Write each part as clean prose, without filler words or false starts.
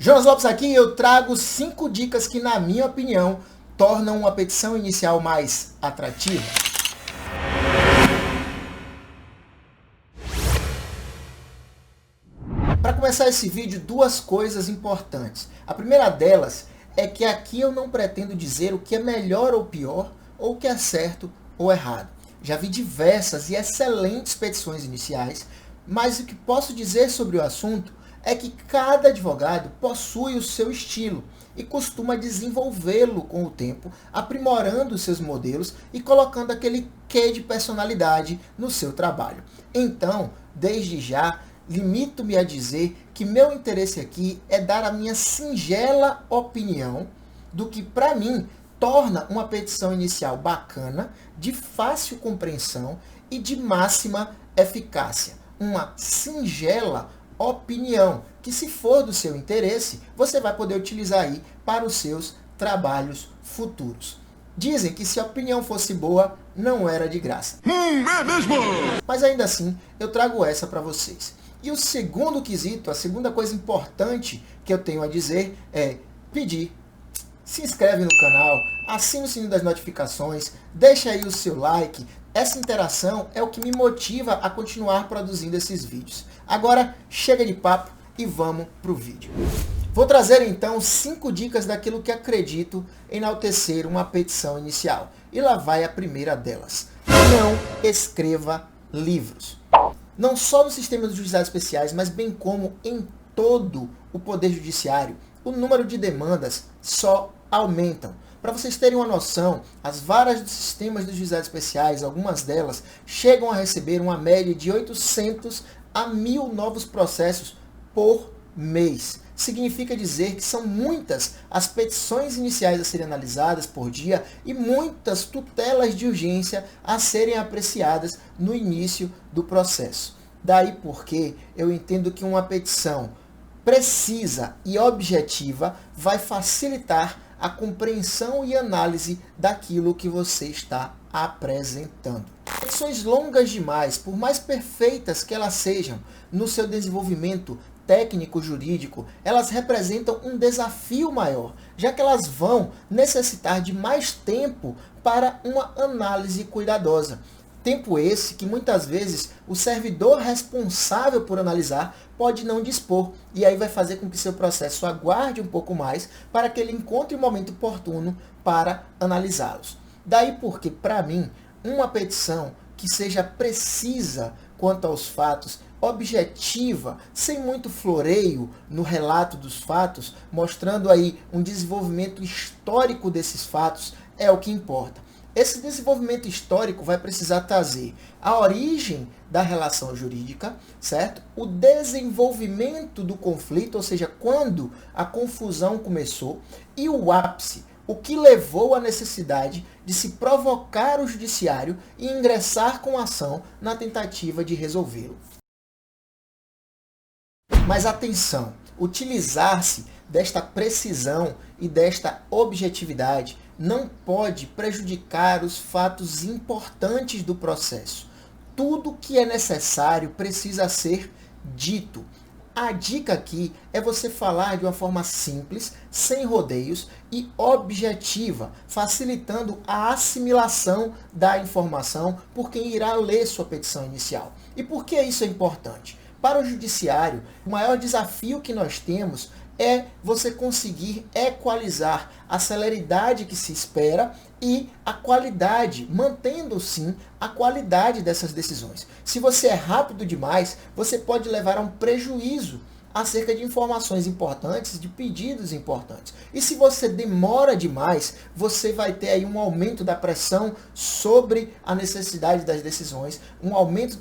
Jonas Lopes aqui e eu trago 5 dicas que, na minha opinião, tornam uma petição inicial mais atrativa. Para começar esse vídeo, 2 coisas importantes. A primeira delas é que aqui eu não pretendo dizer o que é melhor ou pior, ou o que é certo ou errado. Já vi diversas e excelentes petições iniciais, mas o que posso dizer sobre o assunto é que cada advogado possui o seu estilo e costuma desenvolvê-lo com o tempo, aprimorando seus modelos e colocando aquele quê de personalidade no seu trabalho. Então, desde já, limito-me a dizer que meu interesse aqui é dar a minha singela opinião do que, para mim, torna uma petição inicial bacana, de fácil compreensão e de máxima eficácia. Uma singela opinião, que se for do seu interesse, você vai poder utilizar aí para os seus trabalhos futuros. Dizem que se a opinião fosse boa, não era de graça. É mesmo? Mas ainda assim, eu trago essa para vocês. E o segundo quesito, a segunda coisa importante que eu tenho a dizer é pedir. Se inscreve no canal, assina o sininho das notificações, deixa aí o seu like. Essa interação é o que me motiva a continuar produzindo esses vídeos. Agora, chega de papo e vamos para o vídeo. Vou trazer então 5 dicas daquilo que acredito enaltecer uma petição inicial. E lá vai a primeira delas. Não escreva livros. Não só no sistema dos juizados especiais, mas bem como em todo o Poder Judiciário, o número de demandas só aumentam. Para vocês terem uma noção, as varas dos sistemas dos juizados especiais, algumas delas, chegam a receber uma média de 800 a 1.000 novos processos por mês. Significa dizer que são muitas as petições iniciais a serem analisadas por dia e muitas tutelas de urgência a serem apreciadas no início do processo. Daí porque eu entendo que uma petição precisa e objetiva vai facilitar a compreensão e análise daquilo que você está apresentando. Petições longas demais, por mais perfeitas que elas sejam no seu desenvolvimento técnico-jurídico, elas representam um desafio maior, já que elas vão necessitar de mais tempo para uma análise cuidadosa. Tempo esse que muitas vezes o servidor responsável por analisar pode não dispor, e aí vai fazer com que seu processo aguarde um pouco mais para que ele encontre o momento oportuno para analisá-los. Daí porque, para mim, uma petição que seja precisa quanto aos fatos, objetiva, sem muito floreio no relato dos fatos, mostrando aí um desenvolvimento histórico desses fatos, é o que importa. Esse desenvolvimento histórico vai precisar trazer a origem da relação jurídica, certo? O desenvolvimento do conflito, ou seja, quando a confusão começou, e o ápice, o que levou à necessidade de se provocar o judiciário e ingressar com ação na tentativa de resolvê-lo. Mas atenção, utilizar-se desta precisão e desta objetividade não pode prejudicar os fatos importantes do processo. Tudo que é necessário precisa ser dito. A dica aqui é você falar de uma forma simples, sem rodeios e objetiva, facilitando a assimilação da informação por quem irá ler sua petição inicial. E por que isso é importante? Para o judiciário, o maior desafio que nós temos é você conseguir equalizar a celeridade que se espera e a qualidade, mantendo sim a qualidade dessas decisões. Se você é rápido demais, você pode levar a um prejuízo acerca de informações importantes, de pedidos importantes. E se você demora demais, você vai ter aí um aumento da pressão sobre a necessidade das decisões,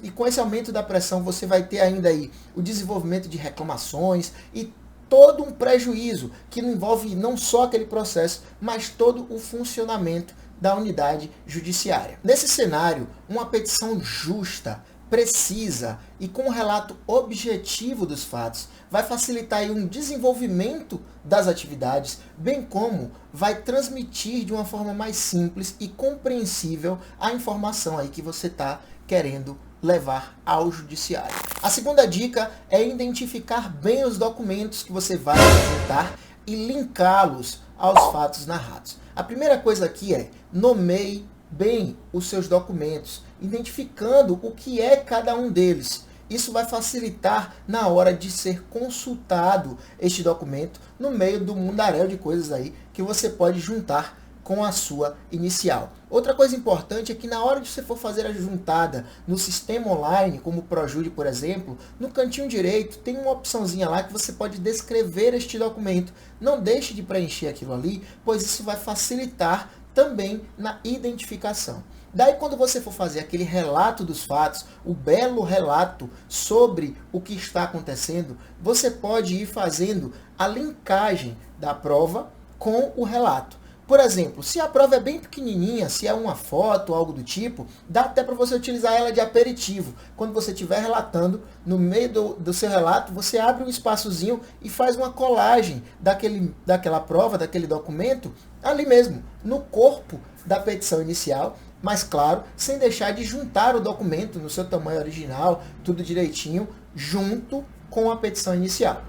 e com esse aumento da pressão você vai ter ainda aí o desenvolvimento de reclamações e todo um prejuízo que envolve não só aquele processo, mas todo o funcionamento da unidade judiciária. Nesse cenário, uma petição justa, precisa e com um relato objetivo dos fatos vai facilitar aí um desenvolvimento das atividades, bem como vai transmitir de uma forma mais simples e compreensível a informação aí que você está querendo levar ao judiciário. A segunda dica é identificar bem os documentos que você vai apresentar e linká-los aos fatos narrados. A primeira coisa aqui é nomeie bem os seus documentos, identificando o que é cada um deles. Isso vai facilitar na hora de ser consultado este documento no meio do mundaréu de coisas aí que você pode juntar com a sua inicial. Outra coisa importante é que na hora de você for fazer a juntada no sistema online, como o Projude, por exemplo, no cantinho direito tem uma opçãozinha lá que você pode descrever este documento. Não deixe de preencher aquilo ali, pois isso vai facilitar também na identificação. Daí, quando você for fazer aquele relato dos fatos, o belo relato sobre o que está acontecendo, você pode ir fazendo a linkagem da prova com o relato. Por exemplo, se a prova é bem pequenininha, se é uma foto, algo do tipo, dá até para você utilizar ela de aperitivo. Quando você estiver relatando, no meio do seu relato, você abre um espaçozinho e faz uma colagem daquela prova, daquele documento, ali mesmo, no corpo da petição inicial, mas claro, sem deixar de juntar o documento no seu tamanho original, tudo direitinho, junto com a petição inicial.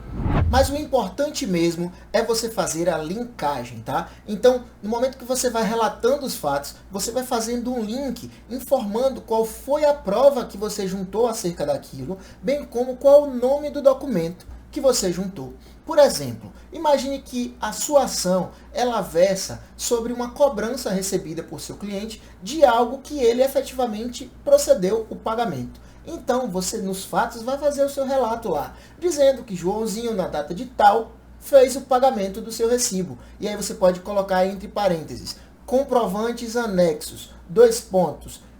Mas o importante mesmo é você fazer a linkagem, tá? Então, no momento que você vai relatando os fatos, você vai fazendo um link informando qual foi a prova que você juntou acerca daquilo, bem como qual o nome do documento que você juntou. Por exemplo, imagine que a sua ação ela versa sobre uma cobrança recebida por seu cliente de algo que ele efetivamente procedeu o pagamento. Então, você nos fatos vai fazer o seu relato lá, dizendo que Joãozinho, na data de tal, fez o pagamento do seu recibo. E aí você pode colocar entre parênteses, comprovantes anexos,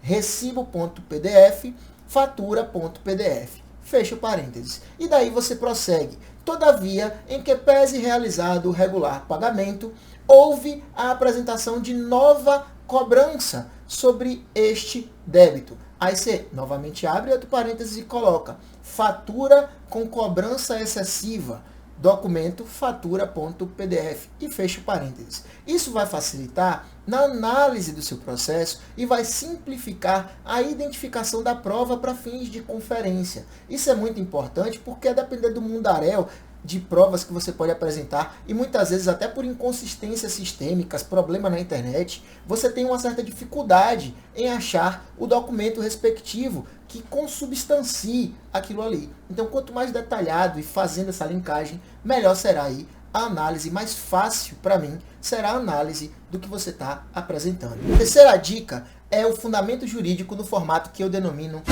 recibo.pdf, fatura.pdf. Fecha o parênteses. E daí você prossegue. Todavia, em que pese realizado o regular pagamento, houve a apresentação de nova cobrança sobre este débito. Aí você novamente abre outro parênteses e coloca fatura com cobrança excessiva, documento fatura.pdf e fecha o parênteses. Isso vai facilitar na análise do seu processo e vai simplificar a identificação da prova para fins de conferência. Isso é muito importante porque, a depender do mundaréu de provas que você pode apresentar, e muitas vezes até por inconsistências sistêmicas, problema na internet, você tem uma certa dificuldade em achar o documento respectivo que consubstancie aquilo ali. Então, quanto mais detalhado e fazendo essa linkagem, melhor será aí a análise, mais fácil para mim será a análise do que você está apresentando. A terceira dica é o fundamento jurídico no formato que eu denomino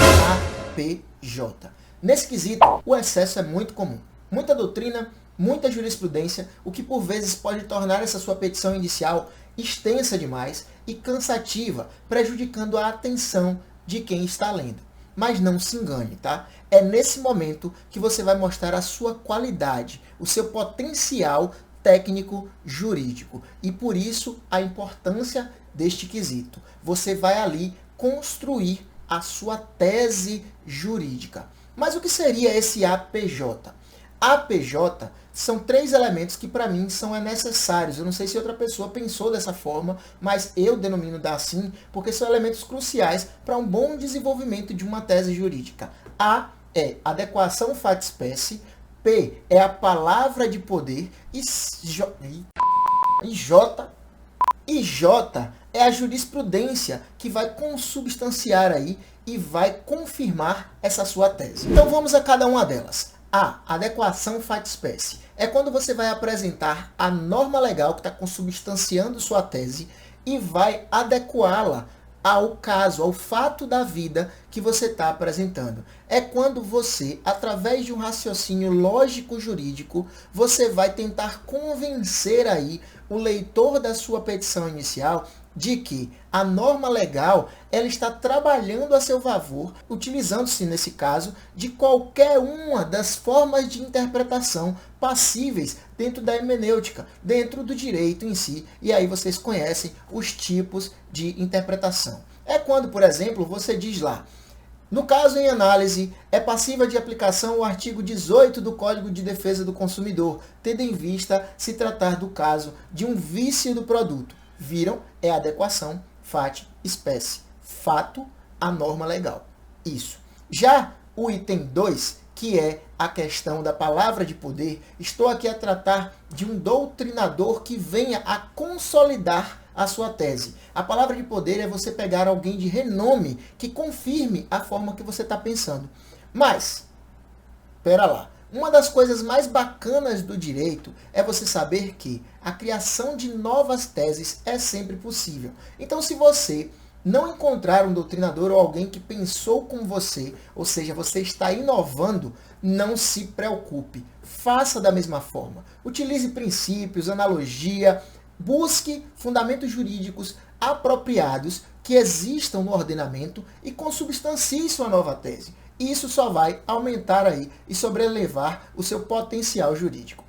APJ. Nesse quesito, o excesso é muito comum. Muita doutrina, muita jurisprudência, o que por vezes pode tornar essa sua petição inicial extensa demais e cansativa, prejudicando a atenção de quem está lendo. Mas não se engane, tá? É nesse momento que você vai mostrar a sua qualidade, o seu potencial técnico jurídico. E por isso a importância deste quesito. Você vai ali construir a sua tese jurídica. Mas o que seria esse APJ? APJ são 3 elementos que para mim são necessários. Eu não sei se outra pessoa pensou dessa forma, mas eu denomino assim porque são elementos cruciais para um bom desenvolvimento de uma tese jurídica. A é adequação fato-espécie, P é a palavra de poder e J é a jurisprudência que vai consubstanciar aí e vai confirmar essa sua tese. Então vamos a cada uma delas. A adequação fato-espécie é quando você vai apresentar a norma legal que está consubstanciando sua tese e vai adequá-la ao caso, ao fato da vida que você está apresentando. É quando você, através de um raciocínio lógico-jurídico, você vai tentar convencer aí o leitor da sua petição inicial de que a norma legal ela está trabalhando a seu favor, utilizando-se, nesse caso, de qualquer uma das formas de interpretação passíveis dentro da hermenêutica, dentro do direito em si, e aí vocês conhecem os tipos de interpretação. É quando, por exemplo, você diz lá, no caso em análise, é passível de aplicação o artigo 18 do Código de Defesa do Consumidor, tendo em vista se tratar do caso de um vício do produto. Viram? É adequação, fato, espécie. Fato, a norma legal. Isso. Já o item 2, que é a questão da palavra de poder, estou aqui a tratar de um doutrinador que venha a consolidar a sua tese. A palavra de poder é você pegar alguém de renome que confirme a forma que você está pensando. Mas, pera lá, uma das coisas mais bacanas do direito é você saber que a criação de novas teses é sempre possível. Então, se você não encontrar um doutrinador ou alguém que pensou com você, ou seja, você está inovando, não se preocupe. Faça da mesma forma. Utilize princípios, analogia, busque fundamentos jurídicos apropriados que existam no ordenamento e consubstancie sua nova tese. Isso só vai aumentar aí e sobrelevar o seu potencial jurídico.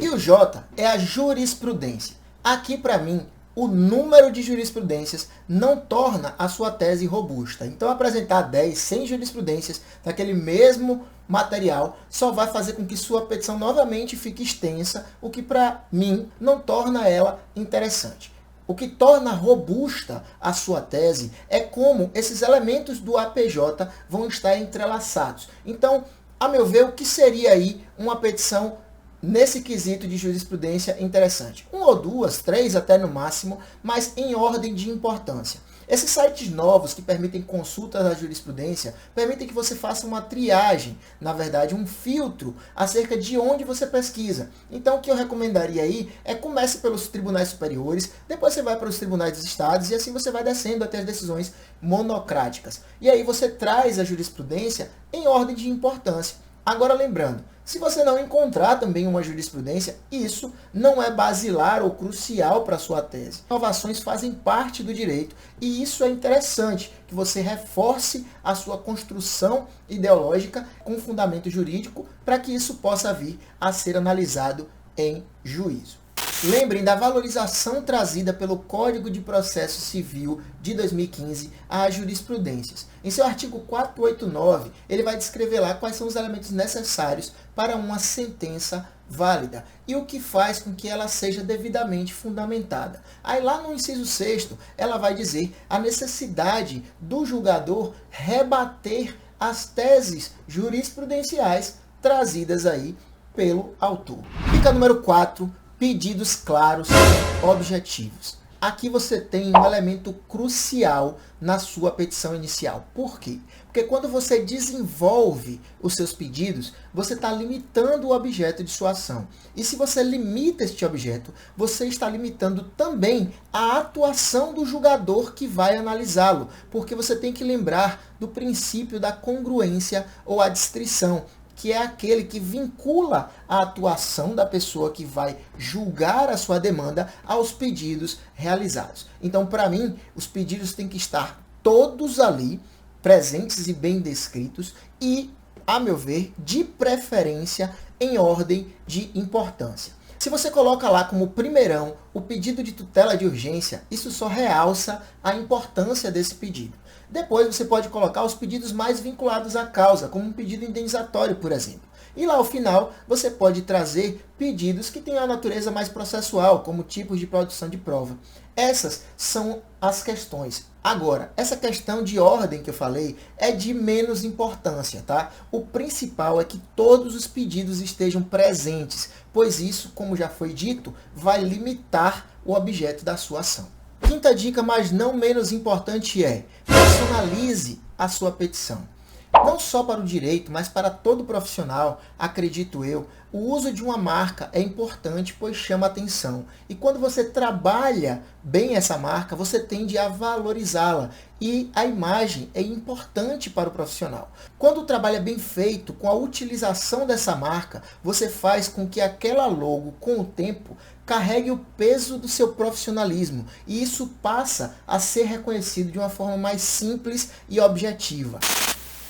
E o J é a jurisprudência. Aqui, para mim, o número de jurisprudências não torna a sua tese robusta. Então, apresentar 10, 100 jurisprudências daquele mesmo material só vai fazer com que sua petição novamente fique extensa, o que, para mim, não torna ela interessante. O que torna robusta a sua tese é como esses elementos do APJ vão estar entrelaçados. Então, a meu ver, o que seria aí uma petição nesse quesito de jurisprudência interessante? 1 ou 2, 3 até no máximo, mas em ordem de importância. Esses sites novos que permitem consultas da jurisprudência permitem que você faça uma triagem, na verdade um filtro acerca de onde você pesquisa. Então o que eu recomendaria aí é comece pelos tribunais superiores, depois você vai para os tribunais dos estados e assim você vai descendo até as decisões monocráticas. E aí você traz a jurisprudência em ordem de importância. Agora lembrando, se você não encontrar também uma jurisprudência, isso não é basilar ou crucial para a sua tese. Inovações fazem parte do direito e isso é interessante, que você reforce a sua construção ideológica com fundamento jurídico para que isso possa vir a ser analisado em juízo. Lembrem da valorização trazida pelo Código de Processo Civil de 2015 às jurisprudências. Em seu artigo 489, ele vai descrever lá quais são os elementos necessários para uma sentença válida e o que faz com que ela seja devidamente fundamentada. Aí lá no inciso 6º, ela vai dizer a necessidade do julgador rebater as teses jurisprudenciais trazidas aí pelo autor. Dica número 4. Pedidos claros e objetivos. Aqui você tem um elemento crucial na sua petição inicial. Por quê? Porque quando você desenvolve os seus pedidos, você está limitando o objeto de sua ação. E se você limita este objeto, você está limitando também a atuação do julgador que vai analisá-lo. Porque você tem que lembrar do princípio da congruência ou adstrição, que é aquele que vincula a atuação da pessoa que vai julgar a sua demanda aos pedidos realizados. Então, para mim, os pedidos têm que estar todos ali, presentes e bem descritos e, a meu ver, de preferência em ordem de importância. Se você coloca lá como primeirão o pedido de tutela de urgência, isso só realça a importância desse pedido. Depois você pode colocar os pedidos mais vinculados à causa, como um pedido indenizatório, por exemplo. E lá ao final você pode trazer pedidos que têm a natureza mais processual, como tipos de produção de prova. Essas são as questões. Agora, essa questão de ordem que eu falei é de menos importância, tá? O principal é que todos os pedidos estejam presentes, pois isso, como já foi dito, vai limitar o objeto da sua ação. Quinta dica, mas não menos importante, é personalize a sua petição. Não só para o direito, mas para todo profissional, acredito eu, o uso de uma marca é importante, pois chama atenção. E quando você trabalha bem essa marca, você tende a valorizá-la. E a imagem é importante para o profissional. Quando o trabalho é bem feito, com a utilização dessa marca, você faz com que aquela logo, com o tempo, carregue o peso do seu profissionalismo. E isso passa a ser reconhecido de uma forma mais simples e objetiva.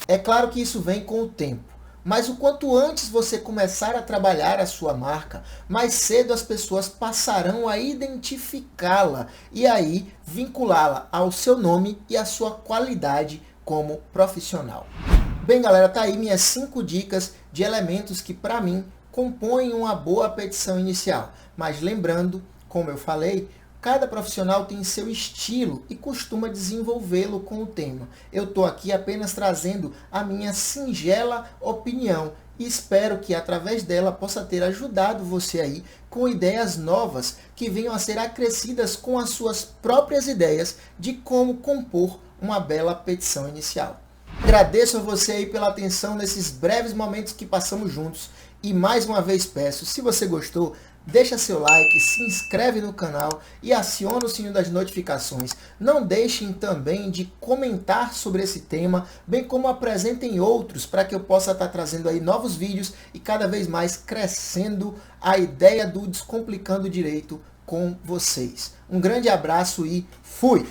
É claro que isso vem com o tempo, mas o quanto antes você começar a trabalhar a sua marca, mais cedo as pessoas passarão a identificá-la e aí vinculá-la ao seu nome e à sua qualidade como profissional. Bem, galera, tá aí minhas 5 dicas de elementos que, para mim, compõem uma boa petição inicial. Mas lembrando, como eu falei, Cada profissional tem seu estilo e costuma desenvolvê-lo com o tema. Eu estou aqui apenas trazendo a minha singela opinião e espero que através dela possa ter ajudado você aí com ideias novas que venham a ser acrescidas com as suas próprias ideias de como compor uma bela petição inicial. Agradeço a você aí pela atenção nesses breves momentos que passamos juntos e mais uma vez peço, se você gostou, deixa seu like, se inscreve no canal e aciona o sininho das notificações. Não deixem também de comentar sobre esse tema, bem como apresentem outros para que eu possa estar trazendo aí novos vídeos e cada vez mais crescendo a ideia do Descomplicando Direito com vocês. Um grande abraço e fui!